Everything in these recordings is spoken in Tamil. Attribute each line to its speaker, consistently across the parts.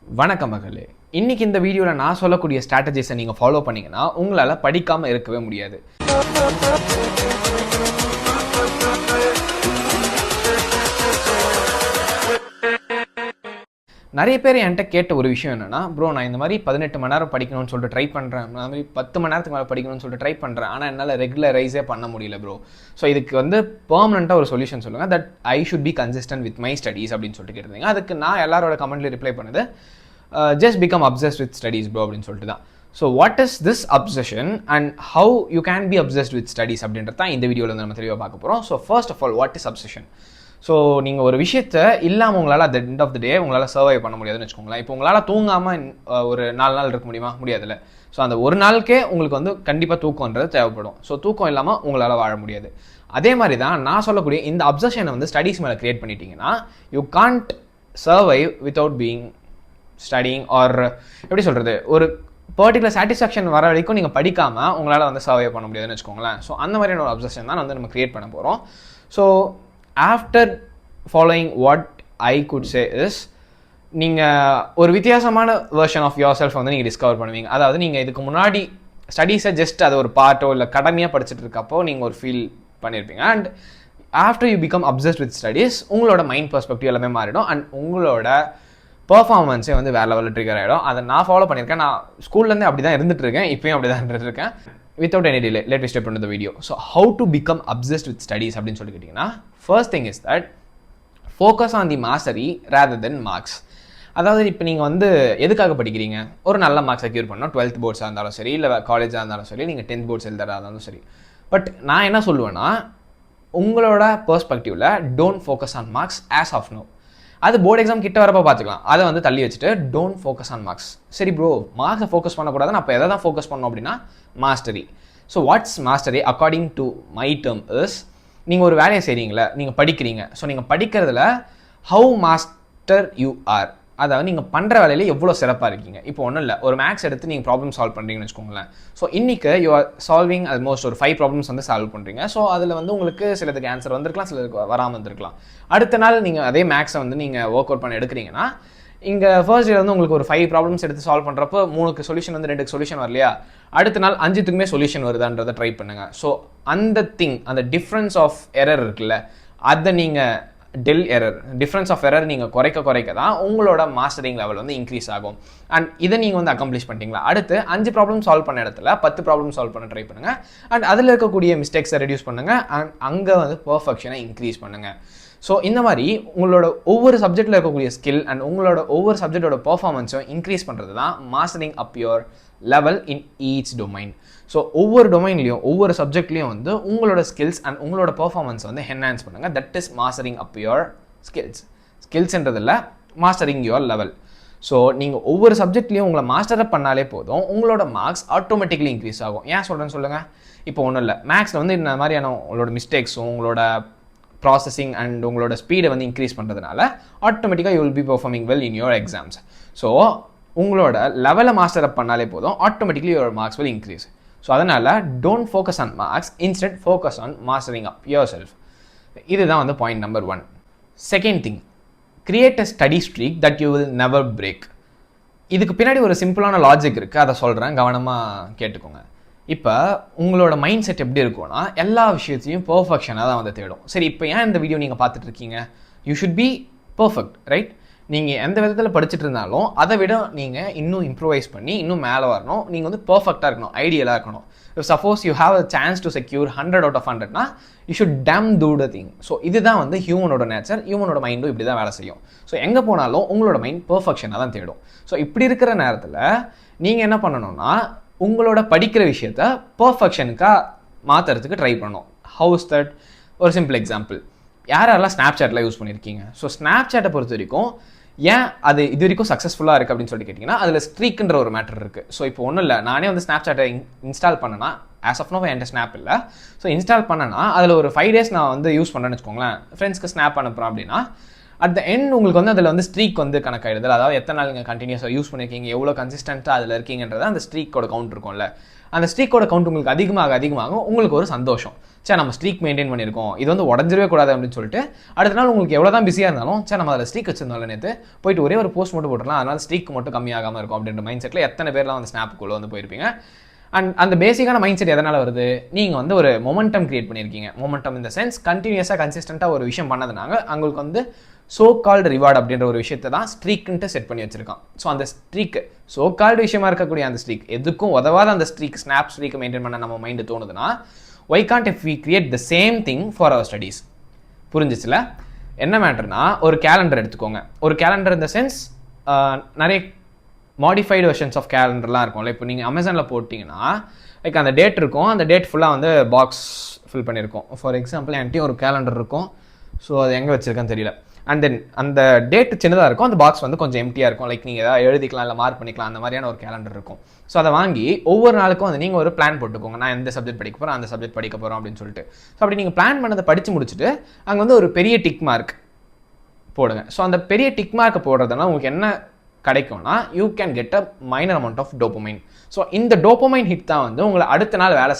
Speaker 1: வணக்கம் மகளே. இன்னைக்கு இந்த வீடியோவில் நான் சொல்லக்கூடிய ஸ்ட்ராட்டஜிஸை நீங்கள் ஃபாலோ பண்ணீங்கன்னா உங்களால் படிக்காமல் இருக்கவே முடியாது. நிறைய பேர் என்கிட்ட கேட்ட ஒரு விஷயம் என்னன்னா, ப்ரோ நான் இந்த மாதிரி 18 மணி நேரம் படிக்கணும்னு சொல்லிட்டு ட்ரை பண்ணுறேன், இந்த மாதிரி 10 மணி நேரத்துக்கு மேலே படிக்கணும்னு சொல்லிட்டு ட்ரை பண்ணுறேன், ஆனால் என்னால் ரெகுலரைஸே பண்ண முடியல ப்ரோ. ஸோ இதுக்கு வந்து பெர்மனெண்ட்டாக ஒரு சொல்யூஷன் சொல்லுங்கள், that I should be consistent with my studies அப்படின்னு சொல்லிட்டு கேட்டிருந்தீங்க. அதுக்கு நான் எல்லாரோட கமெண்ட்லேயும் ரிப்ளை பண்ணுது, just become obsessed with studies bro அப்படின்னு சொல்லிட்டு தான். So what is this obsession and how you can be obsessed with studies அப்படின்றது தான் இந்த வீடியோவில் நம்ம தெளிவாக பார்க்க போகிறோம். So first of all, what is obsession? So நீங்கள் ஒரு விஷயத்தை இல்லாமல் உங்களால் at end of the day உங்களால் சர்வை பண்ண முடியாதுன்னு வச்சுக்கோங்களேன். இப்போ உங்களால் தூங்காமல் ஒரு 4 நாள் இருக்க முடியுமா? முடியாதுல்ல. ஸோ அந்த ஒரு நாளுக்கே உங்களுக்கு வந்து கண்டிப்பாக தூக்கம்ன்றது தேவைப்படும். ஸோ தூக்கம் இல்லாமல் உங்களால் வாழ முடியாது. அதே மாதிரி தான் நான் சொல்லக்கூடிய இந்த அப்சஷனை வந்து ஸ்டடீஸ் மேலே கிரியேட் பண்ணிட்டீங்கன்னா you can't survive without being studying or எப்படி சொல்கிறது, ஒரு பர்டிகுலர் சாட்டிஸ்ஃபேக்ஷன் வர வரைக்கும் நீங்கள் படிக்காமல் உங்களால் வந்து சர்வை பண்ண முடியாதுன்னு வச்சுக்கோங்களேன். ஸோ அந்த மாதிரியான ஒரு அப்சஷன் தான் வந்து நம்ம கிரியேட் பண்ண போகிறோம். So after following what I could say is, நீங்கள் ஒரு வித்தியாசமான வெர்ஷன் ஆஃப் யோர் செல்ஃப் வந்து நீங்கள் டிஸ்கவர் பண்ணுவீங்க. அதாவது நீங்கள் இதுக்கு முன்னாடி ஸ்டடீஸை ஜஸ்ட் அது ஒரு பார்ட்டோ இல்லை கடமையாக படிச்சுட்டு இருக்கப்போ நீங்கள் ஒரு ஃபீல் பண்ணியிருப்பீங்க. And after you become obsessed with studies உங்களோட மைண்ட் பெர்ஸ்பெக்டிவ் எல்லாமே மாறிடும் அண்ட் உங்களோட பர்ஃபார்மன்ஸே வந்து வேறு லெவலில் ட்ரிகர் ஆகிடும். அதை நான் ஃபாலோ பண்ணியிருக்கேன். நான் ஸ்கூல்லேருந்து அப்படி தான் இருந்துட்டு இருக்கேன், இப்போயும் அப்படி தான் இருந்துட்டு இருக்கேன். Without any delay, let we step into the video. So how to become obsessed with studies அப்படின்னு சொல்லி கேட்டிங்கன்னா, first thing is that focus on the mastery rather than marks. அதாவது இப்போ நீங்கள் வந்து எதுக்காக படிக்கிறீங்க? ஒரு நல்ல மார்க்ஸ் செக்யூர் பண்ணணும். 12th போர்ட்ஸாக இருந்தாலும் சரி, இல்லை காலேஜாக இருந்தாலும் சரி, நீங்கள் 10th போர்ட்ஸ் எழுதுறதா இருந்தாலும் சரி. பட் நான் என்ன சொல்லுவேன்னா, உங்களோட பெர்ஸ்பெக்டிவில் don't focus on marks as of now. அது போர்டு எக்ஸாம் கிட்ட வரப்போ பார்த்துக்கலாம். அதை வந்து தள்ளி வச்சுட்டு டோன்ட் ஃபோக்கஸ் ஆன் மார்க்ஸ். சரி ப்ரோ, மார்க்ஸை ஃபோக்கஸ் பண்ணக்கூடாது, அப்போ எதை தான் ஃபோக்கஸ் பண்ணோம் அப்படின்னா mastery. So what's mastery according to my term is, நீங்கள் ஒரு வேலையை செய்கிறீங்களே, நீங்கள் படிக்கிறீங்க. ஸோ நீங்கள் படிக்கிறதுல ஹவு மாஸ்டர் யூ ஆர், அதாவது நீங்கள் பண்ணுற வேலையில் எவ்வளோ சிறப்பாக இருக்கீங்க. இப்போ ஒன்றும் இல்லை, ஒரு மேக்ஸ் எடுத்து நீங்கள் ப்ராப்ளம் சால்வ் பண்ணுறீங்கன்னு வச்சுக்கோங்களேன். ஸோ இன்றைக்கி யூ ஆர் சால்விங் ஆல்மோஸ்ட் ஒரு 5 ப்ராப்ளம்ஸ் வந்து சால்வ் பண்ணுறீங்க. ஸோ அதில் வந்து உங்களுக்கு சிலதுக்கு ஆன்சர் வந்திருக்கலாம், சிலருக்கு வராமல் வந்துருக்கலாம். அடுத்த நாள் நீங்கள் அதே மேக்ஸை வந்து நீங்கள் ஒர்க் அவுட் பண்ண எடுக்கிறீங்கன்னா, இங்கே ஃபர்ஸ்ட் டே வந்து உங்களுக்கு ஒரு 5 ப்ராப்ளம்ஸ் எடுத்து சால்வ் பண்ணுறப்போ 3க்கு சொல்யூஷன் வந்து 2க்கு சொல்யூஷன் வரலையா, அடுத்த நாள் 5த்துக்குமே சொல்யூஷன் வருதான்றதை ட்ரை பண்ணுங்கள். ஸோ அந்த அந்த டிஃப்ரென்ஸ் ஆஃப் எரர் இருக்குல்ல, அதை நீங்கள் டிஃப்ரென்ஸ் ஆஃப் எரர் நீங்கள் குறைக்க தான் உங்களோட மாஸ்டரிங் லெவல் வந்து இன்க்ரீஸ் ஆகும். அண்ட் இதை நீங்கள் வந்து அக்கம்ப்ளிஷ் பண்ணிட்டீங்களா, அடுத்து 5 ப்ராப்ளம் சால்வ் பண்ண இடத்துல 10 ப்ராப்ளம் சால்வ் பண்ண ட்ரை பண்ணுங்கள். அண்ட் அதில் இருக்கக்கூடிய மிஸ்டேக்ஸை ரெடியூஸ் பண்ணுங்கள். அண்ட் அங்கே வந்து பர்ஃபெக்ஷனை இன்க்ரீஸ் பண்ணுங்கள். ஸோ இந்த மாதிரி உங்களோட ஒவ்வொரு சப்ஜெக்டில் இருக்கக்கூடிய ஸ்கில் அண்ட் உங்களோட ஒவ்வொரு சப்ஜெக்டோட பர்ஃபார்மன்ஸும் இன்க்ரீஸ் பண்ணுறது தான் mastering up your level in each domain. So ஒவ்வொரு டொமைன்லையும் ஒவ்வொரு சப்ஜெக்ட்லையும் வந்து உங்களோட ஸ்கில்ஸ் அண்ட் உங்களோட பர்ஃபார்மன்ஸ் வந்து என்ஹான்ஸ் பண்ணுங்கள். That is mastering up your ஸ்கில்ஸ்ன்றதில்ல, மாஸ்டரிங் யுவர் லெவல். ஸோ நீங்கள் ஒவ்வொரு சப்ஜெக்ட்லையும் உங்களை மாஸ்டர் அப் பண்ணாலே போதும், உங்களோட மார்க்ஸ் ஆட்டோமேட்டிக்லி இன்க்ரீஸ் ஆகும். ஏன் சொல்கிறேன்னு சொல்லுங்கள். இப்போ ஒன்றும் இல்லை, மேக்ஸில் வந்து இந்த மாதிரியான உங்களோட மிஸ்டேக்ஸும் உங்களோட ப்ராசஸிங் அண்ட் உங்களோட ஸ்பீடை வந்து இன்க்ரீஸ் பண்ணுறதுனால ஆட்டோமேட்டிக்காக you will be performing well in your exams. So உங்களோட லெவலை மாஸ்டர் அப் பண்ணாலே போதும், automatically your marks will increase. So அதனால் don't focus on marks, instead focus on mastering up yourself. இதுதான் வந்து point number 1. Second thing, create a study streak that you will never break. இதுக்கு பின்னாடி ஒரு சிம்பிளான லாஜிக் இருக்குது, அதை சொல்கிறேன், கவனமாக கேட்டுக்கோங்க. இப்போ உங்களோட மைண்ட் செட் எப்படி இருக்கும்னா, எல்லா விஷயத்தையும் பர்ஃபெக்ஷனாக தான் வந்து தேடும். சரி, இப்போ ஏன் இந்த வீடியோ நீங்கள் பார்த்துட்டு இருக்கீங்க? You should be perfect, right? நீங்கள் எந்த விதத்தில் படிச்சுட்டு இருந்தாலும் அதை விட நீங்கள் இன்னும் இம்ப்ரூவைஸ் பண்ணி இன்னும் மேலே வரணும். நீங்கள் வந்து பர்ஃபெக்டாக இருக்கணும், ஐடியலாக இருக்கணும். If suppose you have a chance to secure 100 out of 100னா you should damn do the thing. So இதுதான் வந்து ஹியூமனோட நேச்சர், ஹியூமனோட மைண்டும் இப்படி தான் வேலை செய்யும். ஸோ எங்கே போனாலும் உங்களோட மைண்ட் பர்ஃபெக்ஷனாக தான் தேடும். ஸோ இப்படி இருக்கிற நேரத்தில் நீங்கள் என்ன பண்ணணும்னா, உங்களோட படிக்கிற விஷயத்த பர்ஃபெக்ஷனுக்காக மாற்றுறதுக்கு ட்ரை பண்ணணும். House that? ஒரு சிம்பிள் எக்ஸாம்பிள், யாரெல்லாம் ஸ்னாப்சாட்டில் யூஸ் பண்ணியிருக்கீங்க? ஸோ ஸ்னாப்சாட்டை பொறுத்த வரைக்கும் ஏன் அது இது வரைக்கும் சக்ஸஸ்ஃபுல்லாக இருக்குது அப்படின்னு சொல்லி கேட்டிங்கன்னா, அதில் ஸ்ட்ரீக்குன்ற ஒரு மேட்டர் இருக்குது. ஸோ இப்போ ஒன்றும் இல்லை, நானே வந்து ஸ்னாப்சாட்டை இன்ஸ்டால் பண்ணேன்னா, ஆஸ் ஆஃப் நோ என்கிட்ட ஸ்னாப் இல்லை. ஸோ இன்ஸ்டால் பண்ணேன்னா அதில் ஒரு 5 days நான் வந்து யூஸ் பண்ணுறேன்னு வச்சுக்கோங்களேன், ஃப்ரெண்ட்ஸ்க்கு ஸ்னாப் அனுப்புகிறேன் அப்படின்னா, அட் த எண்ட் உங்களுக்கு வந்து அதில் வந்து ஸ்ட்ரீக் வந்து கணக்காயிடுது. அதாவது எத்தனை நாள் நீங்கள் கண்டினியூஸாக யூஸ் பண்ணியிருக்கீங்க, எவ்வளோ கன்சிஸ்டண்ட்டாக அதில் இருக்கீங்கன்றத அந்த ஸ்ட்ரீக்கோட கவுண்ட் இருக்கும்ல, அந்த ஸ்ட்ரீக்கோட கவுண்ட் உங்களுக்கு அதிகமாக உங்களுக்கு ஒரு சந்தோஷம். சரி நம்ம ஸ்ட்ரீக் மெயின்டைன் பண்ணியிருக்கோம், இது வந்து உடஞ்சிடவே கூடாது அப்படின்னு சொல்லிட்டு அடுத்த நாள் உங்களுக்கு எவ்வளோ தான் பிஸியாக இருந்தாலும் சரி நம்ம அதில் ஸ்ட்ரீக் வச்சிருந்தோம்ல நேற்று போயிட்டு ஒரே ஒரு போஸ்ட் மட்டும் போட்டுடலாம், அதனால் ஸ்ட்ரீக் மட்டும் கம்மியாகாமல் இருக்கும் அப்படின்ற மைண்ட் செட்டில் எத்தனை பேர்லாம் வந்து ஸ்னாப்புக்குள்ளே வந்து போயிருப்பீங்க. அண்ட் அந்த பேசிக்கான மைண்ட் செட் எதனால் வருது, நீங்கள் வந்து ஒரு மொமெண்டம் கிரியேட் பண்ணியிருக்கீங்க. மொமெண்டம் இந்த சென்ஸ் கண்டினியூஸாக கன்சிஸ்டண்ட்டாக ஒரு விஷயம் பண்ணதுனால அவங்களுக்கு வந்து சோ கால்டு ரிவார்டு அப்படின்ற ஒரு விஷயத்தை தான் ஸ்ட்ரீக்குன்ட்டு செட் பண்ணி வச்சிருக்கான். ஸோ அந்த ஸ்ட்ரீக் சோ கால்டு விஷயமா இருக்கக்கூடிய அந்த ஸ்ட்ரீக் எதுக்கும் உதவாத அந்த ஸ்ட்ரீக் ஸ்னாப் ஸ்ட்ரீக்கை மெயின்டைன் பண்ண நம்ம மைண்டு தோணுதுன்னா why can't if we create the same thing for our studies. புரிஞ்சிச்சுல? என்ன மேட்டர்னா ஒரு கேலண்டர் எடுத்துக்கோங்க. ஒரு கேலண்டர் இந்த சென்ஸ் நிறைய மாடிஃபைடு வெர்ஷன்ஸ் ஆஃப் கேலண்டர்லாம் இருக்கும்ல. இப்போ நீங்கள் அமேசானில் போட்டிங்கன்னா லைக் அந்த டேட் இருக்கும், அந்த டேட் ஃபுல்லாக வந்து பாக்ஸ் ஃபில் பண்ணியிருக்கோம். ஃபார் எக்ஸாம்பிள் என்கிட்டயும் ஒரு கேலண்டர் இருக்கும். ஸோ அது எங்கே வச்சுருக்கேன்னு தெரியல. அண்ட் தென் அந்த டேட் சின்னதாக இருக்கும், அந்த பாக்ஸ் வந்து கொஞ்சம் எம்டியாக இருக்கும். லைக் நீங்கள் ஏதாவது எழுதிக்கலாம் இல்லை மார்க் பண்ணிக்கலாம், அந்த மாதிரியான ஒரு கேலண்டர் இருக்கும். ஸோ அதை வாங்கி ஒவ்வொரு நாளுக்கும் வந்து நீங்கள் ஒரு பிளான் போட்டுக்கோங்க. நான் எந்த சப்ஜெக்ட் படிக்க போகிறேன், அந்த சப்ஜெக்ட் படிக்க போகிறோம் அப்படின்னு சொல்லிட்டு. ஸோ அப்படி நீங்கள் பிளான் பண்ணதை படித்து முடிச்சுட்டு அங்கே வந்து ஒரு பெரிய டிக் மார்க் போடுங்க. ஸோ அந்த பெரிய டிக் மார்க்கை போடுறதுனால உங்களுக்கு என்ன கிடைக்கும்னா you can get a minor amount of dopamine. So இந்த டோபமைன் ஹிட் தான் வந்து உங்களை அடுத்த நாள் வேலை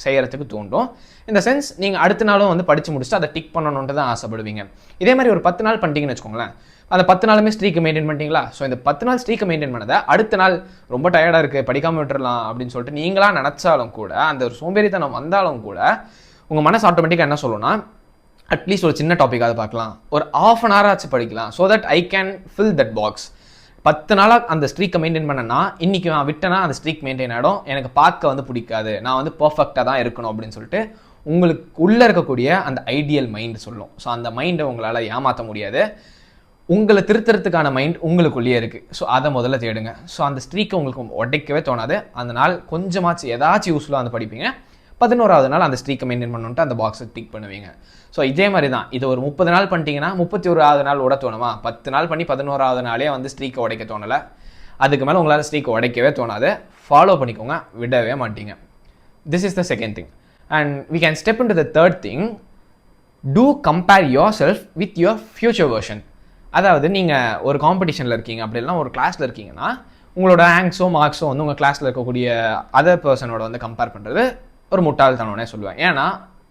Speaker 1: செய்யறதுக்கு தூண்டும். இந்த சென்ஸ் நீங்கள் அடுத்த நாளும் வந்து படித்து முடிச்சுட்டு அதை டிக் பண்ணணுன்ட்டு தான் ஆசைப்படுவீங்க. இதே மாதிரி ஒரு 10 நாள் பண்ணிட்டீங்கன்னு வச்சுக்கோங்களேன், அந்த 10 நாளுமே ஸ்ட்ரீக்கை மெயின்டைன் பண்ணிட்டீங்களா? ஸோ இந்த 10 நாள் ஸ்ட்ரீக்கை மெயின்டைன் பண்ணதை அடுத்த நாள் ரொம்ப டயர்டாக இருக்குது படிக்காமல் விட்டுறலாம் அப்படின்னு சொல்லிட்டு நீங்களா நினச்சாலும் கூட, அந்த ஒரு சோம்பேறித்தனம் வந்தாலும் கூட உங்கள் மனசு ஆட்டோமேட்டிக்காக என்ன சொல்லணும்னா அட்லீஸ்ட் ஒரு சின்ன டாப்பிக்காவது பார்க்கலாம், ஒரு ½ an hour ஆச்சு படிக்கலாம், so that I can fill that box. 10 நாளாக அந்த ஸ்ட்ரீக்கை மெயின்டைன் பண்ணனா இன்றைக்கி நான் விட்டேன்னா அந்த ஸ்ட்ரீக் மெயின்டைன் ஆகிடும், எனக்கு பார்க்க வந்து பிடிக்காது, நான் வந்து பர்ஃபெக்டாக தான் இருக்கணும் அப்படின்னு சொல்லிட்டு உங்களுக்கு உள்ளே இருக்கக்கூடிய அந்த ஐடியல் மைண்ட் சொல்லும். ஸோ அந்த மைண்டை உங்களால் ஏமாற்ற முடியாது. உங்களை திருத்துறதுக்கான மைண்ட் உங்களுக்குள்ளேயே இருக்குது. ஸோ அதை முதல்ல தேடுங்க. ஸோ அந்த ஸ்ட்ரீக்கை உங்களுக்கு உடைக்கவே தோணாது. அந்த நாள் கொஞ்சமாச்சு ஏதாச்சும் யூஸ்ஃபுல்லாக வந்து படிப்பீங்க. 11வது நாள் அந்த ஸ்ட்ரீக்கை மெயின்டைன் பண்ணிட்டு அந்த பாக்ஸை டிக் பண்ணுவீங்க. ஸோ இதே மாதிரி தான் இது ஒரு 30 நாள் பண்ணிட்டீங்கன்னா 31வது நாள் உட தோணுமா? 10 நாள் பண்ணி 11வது நாளே வந்து ஸ்ட்ரீக்கை உடைக்க தோணலை. அதுக்கு மேலே உங்களால் ஸ்ட்ரீக்கை உடைக்கவே தோணாது. ஃபாலோ பண்ணிக்கோங்க, விடவே மாட்டீங்க. This is the second thing. And we can step into the third thing. To compare yourself with your future version. அதாவது நீங்கள் ஒரு காம்படிஷனில் இருக்கீங்க, அப்படி இல்லைனா ஒரு கிளாஸில் இருக்கீங்கன்னா உங்களோட ரேங்க்ஸோ மார்க்ஸோ வந்து உங்கள் கிளாஸில் இருக்கக்கூடிய அதர் பர்சனோட வந்து கம்பேர் பண்ணுறது ஒரு முட்டாள்தனோடனே சொல்லுவேன். ஏன்னா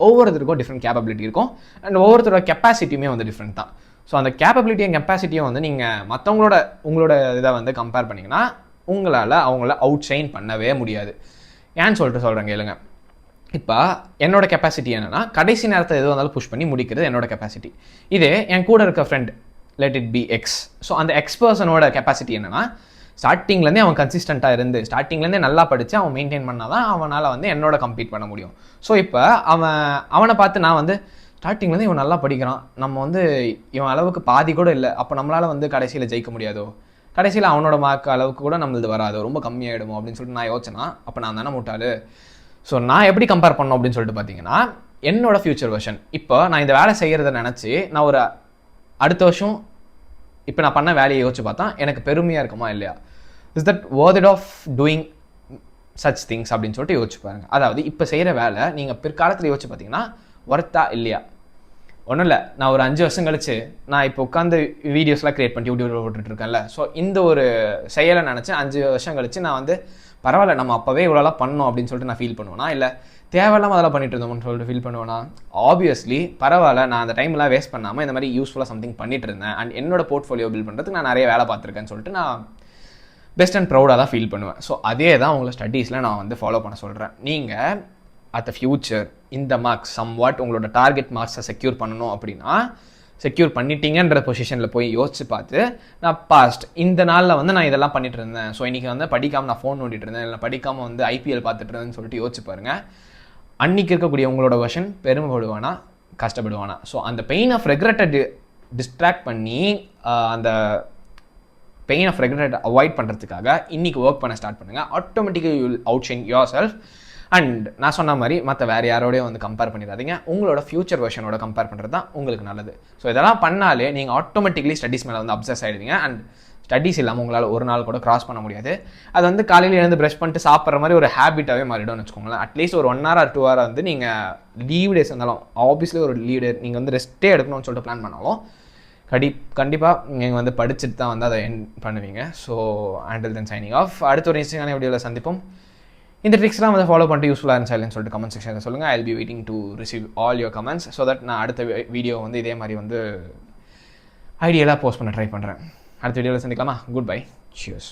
Speaker 1: ஒவ்வொருத்தருக்கும் டிஃப்ரெண்ட் கேப்பபிலிட்டி இருக்கும் அண்ட் ஒவ்வொருத்தரோட கெப்பாசிட்டியுமே வந்து டிஃப்ரெண்ட் தான். ஸோ அந்த கேப்பபிலிட்டியும் கெப்பாசிட்டியும் வந்து நீங்கள் உங்களோட இதை வந்து கம்பேர் பண்ணிங்கன்னா உங்களால் அவங்கள அவுட் ஷைன் பண்ணவே முடியாது. ஏன்னு சொல்கிறேன் கேளுங்க. இப்போ என்னோட கெப்பாசிட்டி என்னென்னா கடைசி நேரத்தை எது வந்தாலும் புஷ் பண்ணி முடிக்கிறது என்னோட கெப்பாசிட்டி. இதே என் கூட இருக்க friend let it be X. So அந்த எக்ஸ் பர்சனோட கெப்பாசிட்டி என்னென்னா ஸ்டார்டிங்லேருந்தே அவன் கன்சிஸ்டண்ட்டாக இருந்து ஸ்டார்டிங்லேருந்தே நல்லா படித்து அவன் மெயின்டைன் பண்ணால் தான் அவனால் வந்து என்னோட கம்பீட் பண்ண முடியும். ஸோ இப்போ அவனை பார்த்து நான் வந்து ஸ்டார்டிங்லேருந்து இவன் நல்லா படிக்கிறான், நம்ம வந்து இவன் அளவுக்கு பாதி கூட இல்லை, அப்போ நம்மளால் வந்து கடைசியில் ஜெயிக்க முடியாதோ, கடைசியில் அவனோட மார்க் அளவுக்கு கூட நம்மளது வராது, ரொம்ப கம்மியாகிடுமோ அப்படின்னு சொல்லிட்டு நான் யோசிச்சேன்னா அப்போ நான் தானே முட்டாளு. ஸோ நான் எப்படி கம்பேர் பண்ணோம் அப்படின்னு சொல்லிட்டு பார்த்தீங்கன்னா என்னோட ஃபியூச்சர் வெர்ஷன். இப்போ நான் இந்த வேலை செய்கிறத நினச்சி நான் ஒரு அடுத்த வருஷம் இப்போ நான் பண்ண வேலையை யோசிச்சு பார்த்தா எனக்கு பெருமையாக இருக்குமா இல்லையா? Is that worth it of doing such things அப்படின்னு சொல்லிட்டு யோசிச்சு பாருங்கள். அதாவது இப்போ செய்கிற வேலை நீங்கள் பிற்காலத்தில் யோசிச்சு பார்த்தீங்கன்னா ஒர்த்தா இல்லையா? ஒன்றும் இல்லை, நான் ஒரு 5 வருஷம் கழிச்சு நான் இப்போ உட்காந்து வீடியோஸ்லாம் க்ரியேட் பண்ணி யூடியூப்ல போட்டுட்ருக்கேன்ல, ஸோ இந்த ஒரு செயலை நினச்சேன் 5 வருஷம் கழிச்சு நான் வந்து பரவாயில்ல நம்ம அப்போவே இவ்வளோலாம் பண்ணோம் அப்படின்னு சொல்லிட்டு நான் ஃபீல் பண்ணுவேனா, இல்லை தேவையில்லாமல் அதெல்லாம் பண்ணிட்டு இருந்தோம்னு சொல்லிட்டு ஃபீல் பண்ணுவேனா? ஆப்வியஸ்லி பரவாயில்ல, நான் அந்த டைம்லாம் வேஸ்ட் பண்ணாமல் இந்த மாதிரி யூஸ்ஃபுல்லாக சம்திங் பண்ணிட்டு இருந்தேன் அண்ட் என்னோட போர்ட்ஃபோலியோ பில்ட் பண்ணுறதுக்கு நான் நிறைய வேலை பார்த்துருக்கேன்னு சொல்லிட்டு நான் பெஸ்ட் அண்ட் ப்ரௌடாக தான் ஃபீல் பண்ணுவேன். ஸோ அதே தான் உங்களை ஸ்டடீஸில் நான் வந்து ஃபாலோ பண்ண சொல்கிறேன். நீங்கள் அட் த ஃபியூச்சர் இந்த மார்க்ஸ் சம்வாட் உங்களோட டார்கெட் மார்க்ஸை செக்யூர் பண்ணணும் அப்படின்னா செக்யூர் பண்ணிட்டீங்கன்ற பொசிஷனில் போய் யோசிச்சு பார்த்து நான் பாஸ்ட் இந்த நாளில் வந்து நான் இதெல்லாம் பண்ணிட்டு இருந்தேன், ஸோ இன்றைக்கி வந்து படிக்காமல் நான் ஃபோன் நோண்டிட்டு இருந்தேன், இல்லை படிக்காமல் வந்து ஐபிஎல் பார்த்துட்டு இருந்தேன்னு சொல்லிட்டு யோசிச்சு பாருங்கள். அன்றைக்கி இருக்கக்கூடிய உங்களோட வெர்ஷன் பெருமைப்படுவானா கஷ்டப்படுவானா? ஸோ அந்த பெயின் ஆஃப் ரெக்ரெட்டை டிஸ்ட்ராக்ட் பண்ணி அந்த பெயின் ஆஃப் ரெக்ரெட் அவாய்ட் பண்ணுறதுக்காக இன்றைக்கி ஒர்க் பண்ண ஸ்டார்ட் பண்ணுங்கள். Automatically you will out shine your self. And நான் சொன்ன மாதிரி மற்ற வேறு யாரோடய வந்து கம்பேர் பண்ணிடாதீங்க, உங்களோட ஃபியூச்சர் வெர்ஷனோட கம்பேர் பண்ணுறது தான் உங்களுக்கு நல்லது. ஸோ இதெல்லாம் பண்ணாலே நீங்கள் ஆட்டோமேட்டிக்கலி ஸ்டடீஸ் மேலே வந்து அப்சஸ் ஆகிடுவீங்க. அண்ட் ஸ்டடீஸ் இல்லாமல் உங்களால் ஒரு நாள் கூட கிராஸ் பண்ண முடியாது. அது வந்து காலையில் எழுந்து ப்ரஷ் பண்ணிட்டு சாப்பிட்ற மாதிரி ஒரு ஹேபிட்டாகவே மாறிடும்னு வச்சுக்கோங்களேன். அட்லீஸ்ட் ஒரு 1 hour or 2 hour வந்து நீங்கள் லீவ் டேஸ் இருந்தாலும் ஆப்வியஸ்லி ஒரு லீவ் டே நீங்கள் வந்து ரெஸ்ட்டே எடுக்கணும்னு சொல்லிட்டு பிளான் பண்ணாலும் கண்டிப்பாக நீங்கள் வந்து படிச்சுட்டு தான் வந்து அதை என் பண்ணுவீங்க. So until then signing off. அடுத்த ஒரு இன்ஸ்டான வீடியோவில் சந்திப்போம். இந்த ட்ரிக்ஸ்லாம் வந்து ஃபாலோ பண்ணிட்டு யூஸ்ஃபுல்லாக இருந்துச்சு சொல்லிட்டு கமெண்ட் செக்ஷனில் சொல்லுங்கள். I will be waiting to receive all your comments so that நான் அடுத்த வீடியோ வந்து இதே மாதிரி வந்து ஐடியலாக போஸ்ட் பண்ண ட்ரை பண்ணுறேன். அடுத்த வீடியோவில் சந்திக்கலாமா? Good bye, cheers.